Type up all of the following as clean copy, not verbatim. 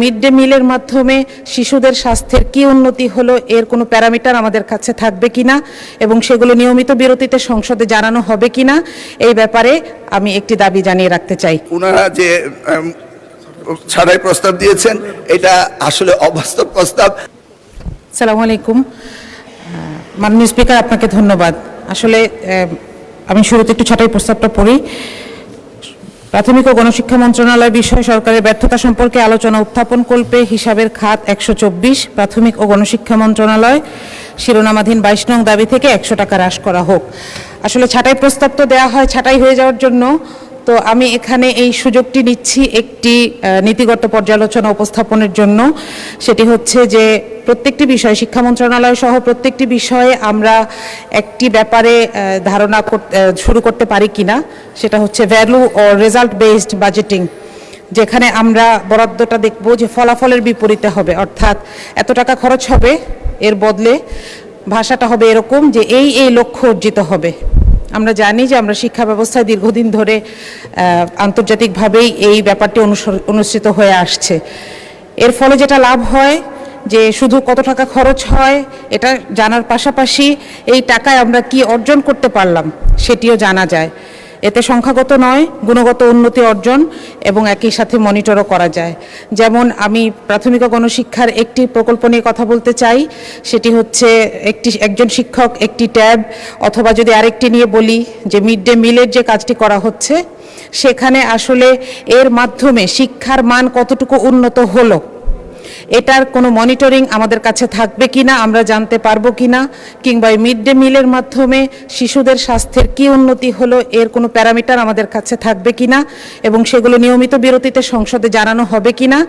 Mid day মিলের মাধ্যমে শিশুদের স্বাস্থ্যের কি উন্নতি হলো এর কোনো প্যারামিটার আমাদের কাছে থাকবে কিনা এবং সেগুলো নিয়মিত বিরতিতে সংসদে জানানো হবে কিনা এই ব্যাপারে আমি একটি দাবি জানিয়ে রাখতে চাই। ওনারা যে ছাড়াই প্রস্তাব দিয়েছেন এটা আসলে অবাস্তব প্রস্তাব। আসসালামু আলাইকুম। মাননীয় স্পিকার, আপনাকে ধন্যবাদ। আসলে আমি শুরুতে একটু ছাঁটাই প্রস্তাবটা পড়ি। প্রাথমিক ও গণশিক্ষা মন্ত্রণালয় বিষয়ে সরকারের ব্যর্থতা সম্পর্কে আলোচনা উত্থাপন কল্পে হিসাবের খাত 124 প্রাথমিক ও গণশিক্ষা মন্ত্রণালয় শিরোনামাধীন 22 নং দাবি থেকে 100 টাকা হ্রাস করা হোক। আসলে ছাঁটাই প্রস্তাব তো দেওয়া হয় ছাঁটাই হয়ে যাওয়ার জন্য, তো আমি এখানে এই সুযোগটি নিচ্ছি একটি নীতিগত পর্যালোচনা উপস্থাপনের জন্য। সেটি হচ্ছে যে প্রত্যেকটি বিষয় শিক্ষা মন্ত্রণালয় সহ প্রত্যেকটি বিষয়ে আমরা একটি ব্যাপারে ধারণা শুরু করতে পারি কিনা, সেটা হচ্ছে ভ্যালু ও রেজাল্ট বেসড বাজেটিং, যেখানে আমরা বরাদ্দটা দেখব যে ফলাফলের বিপরীতে হবে, অর্থাৎ এত টাকা খরচ হবে, এর বদলে ভাষাটা হবে এরকম যে এই লক্ষ্য অর্জিত হবে। আমরা জানি যে আমরা শিক্ষা ব্যবস্থায় দীর্ঘদিন ধরে আন্তর্জাতিকভাবেই এই ব্যাপারটি অনুসৃত হয়ে আসছে। এর ফলে যেটা লাভ হয় যে শুধু কত টাকা খরচ হয় এটা জানার পাশাপাশি এই টাকায় আমরা কি অর্জন করতে পারলাম সেটিও জানা যায়। এতে সংখ্যাগত নয় গুণগত উন্নতি অর্জন এবং একই সাথে মনিটরও করা যায়। যেমন আমি প্রাথমিক ও গণশিক্ষার একটি প্রকল্প নিয়ে কথা বলতে চাই, সেটি হচ্ছে একজন শিক্ষক একটি ট্যাব, অথবা যদি আরেকটি নিয়ে বলি যে মিড ডে মিলের যে কাজটি করা হচ্ছে সেখানে আসলে এর মাধ্যমে শিক্ষার মান কতটুকু উন্নত হলো এটার কোনো মনিটরিং আমাদের কাছে থাকবে কিনা, আমরা জানতে পারবো কিনা, কিংবা মিড ডে মিলের মাধ্যমে শিশুদের স্বাস্থ্যের কি উন্নতি হলো এর কোনো প্যারামিটার আমাদের কাছে থাকবে কিনা এবং সেগুলো নিয়মিত বিরতিতে সংসদে জানানো হবে কিনা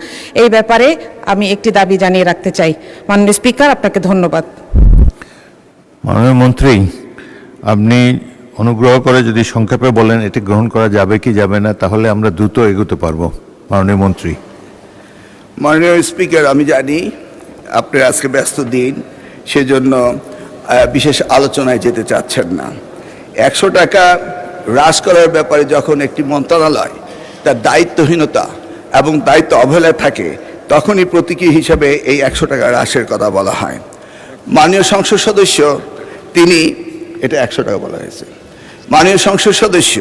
এই ব্যাপারে আমি একটি দাবি জানিয়ে রাখতে চাই। মাননীয় স্পিকার, আপনাকে ধন্যবাদ। মাননীয় মন্ত্রী, আপনি অনুগ্রহ করে যদি সংক্ষেপে বলেন এটি গ্রহণ করা যাবে কি যাবে না, তাহলে আমরা দ্রুত এগোতে পারবো। মাননীয় মন্ত্রী। মাননীয় স্পিকার, আমি জানি আপনার আজকে ব্যস্ত দিন, সেজন্য বিশেষ আলোচনায় যেতে চাচ্ছেন না। 100 টাকা হ্রাস করার ব্যাপারে যখন একটি মন্ত্রণালয় তার দায়িত্বহীনতা এবং দায়িত্ব অবহেলায় থাকে তখনই প্রতীকী হিসাবে এই 100 টাকা হ্রাসের কথা বলা হয়। মাননীয় সংসদ সদস্য তিনি এটা 100 টাকা বলা হয়েছে। মাননীয় সংসদ সদস্য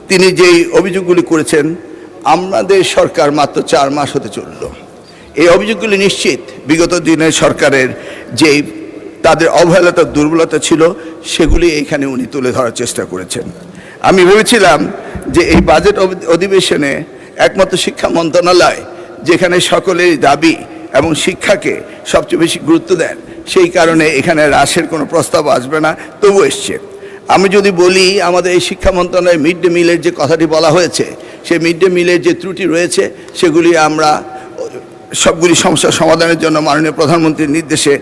তিনি যেই অভিযোগগুলি করেছেন, আমাদের সরকার মাত্র 4 মাস হতে চলল। এই অভিযোগগুলি নিশ্চিত বিগত দিনের সরকারের যেই তাদের অবহেলতা দুর্বলতা ছিল সেগুলি এইখানে উনি তুলে ধরার চেষ্টা করেছেন। আমি ভেবেছিলাম যে এই বাজেট অধিবেশনে একমাত্র শিক্ষা মন্ত্রণালয় যেখানে সকলের দাবি এবং শিক্ষাকে সবচেয়ে বেশি গুরুত্ব দেন, সেই কারণে এখানে হ্রাসের কোনো প্রস্তাব আসবে না, তবু এসছে। আমি যদি বলি আমাদের এই শিক্ষা মন্ত্রণালয়ে মিড ডে মিলের যে কথাটি বলা হয়েছে, সেই মিড ডে মিলের যে ত্রুটি রয়েছে সেগুলি আমরা সবগুলি সমস্যার সমাধানের জন্য মাননীয় প্রধানমন্ত্রীর নির্দেশে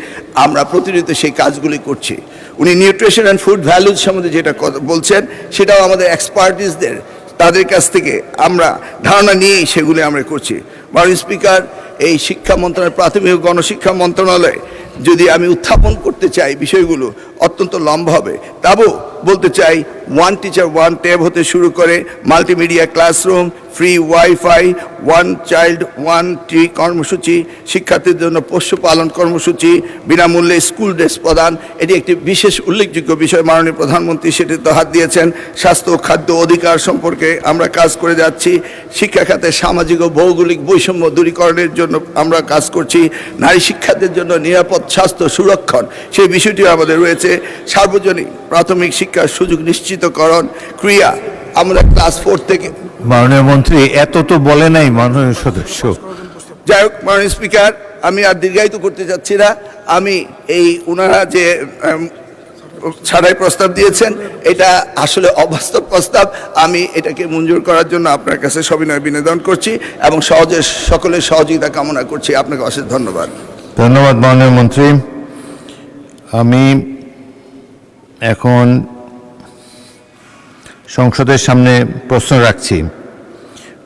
আমরা প্রতিনিয়ত সেই কাজগুলি করছি। উনি নিউট্রিশন অ্যান্ড ফুড ভ্যালুজ সম্বন্ধে যেটা বলছেন সেটাও আমাদের এক্সপার্টিসদের তাদের কাছ থেকে আমরা ধারণা নিয়েই সেগুলি আমরা করছি। মাননীয় স্পিকার, এই শিক্ষা মন্ত্রণালয় প্রাথমিক গণশিক্ষা মন্ত্রণালয় যদি আমি উত্থাপন করতে চাই বিষয়গুলো অত্যন্ত লম্বা হবে, তাও বলতে চাই 1 টিচার 1 ট্যাব হতে শুরু করে multimedia classroom, free wifi, 1 child 1 tree কর্মসূচি, শিক্ষার্থীদের জন্য পোষ্য পালন কর্মসূচি, বিনামূল্যে স্কুল ড্রেস প্রদান, এটি একটি বিশেষ উল্লেখযোগ্য বিষয়। মাননীয় প্রধানমন্ত্রী সেটিতে হাত দিয়েছেন। স্বাস্থ্য ও খাদ্য অধিকার সম্পর্কে আমরা কাজ করে যাচ্ছি। শিক্ষা খাতে সামাজিক ও ভৌগোলিক বৈষম্য দূরীকরণের জন্য আমরা কাজ করছি। নারী শিক্ষার্থীদের জন্য নিরাপদ স্বাস্থ্য সুরক্ষণ সেই বিষয়টিও আমাদের রয়েছে। সার্বজনীন প্রাথমিক শিক্ষার সুযোগ নিশ্চিতকরণ ক্রিয়া আমরা ক্লাস 4 থেকে। মাননীয় মন্ত্রী, এত তো বলে নাই মাননীয় সদস্য। যাই হোক মাননীয় স্পিকার, আমি আর দীর্ঘায়িত করতে চাচ্ছি না। আমি এই ওনারা যে ছাড়াই প্রস্তাব দিয়েছেন এটা আসলে অবাস্তব প্রস্তাব। আমি এটাকে মঞ্জুর করার জন্য আপনার কাছে সবিনয় বিনোদন করছি এবং সকলের সহযোগিতা কামনা করছি। আপনাকে অশেষ ধন্যবাদ। ধন্যবাদ মাননীয় মন্ত্রী। আমি এখন সংসদের সামনে প্রশ্ন রাখছি।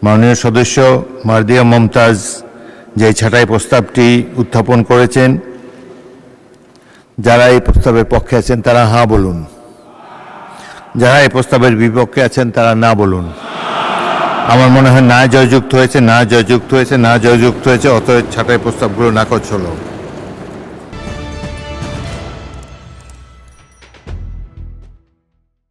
মাননীয় সদস্য মারদিয়া মমতাজ যে ছাঁটাই প্রস্তাবটি উত্থাপন করেছেন, যারা এই প্রস্তাবের পক্ষে আছেন তারা হাঁ বলুন, যারা এই প্রস্তাবের বিপক্ষে আছেন তারা না বলুন। আমার মনে হয় না জয়যুক্ত হয়েছে, না জয়যুক্ত হয়েছে, না জয়যুক্ত হয়েছে, অতএব ছাঁটাই প্রস্তাবগুলো নাকচ হলো।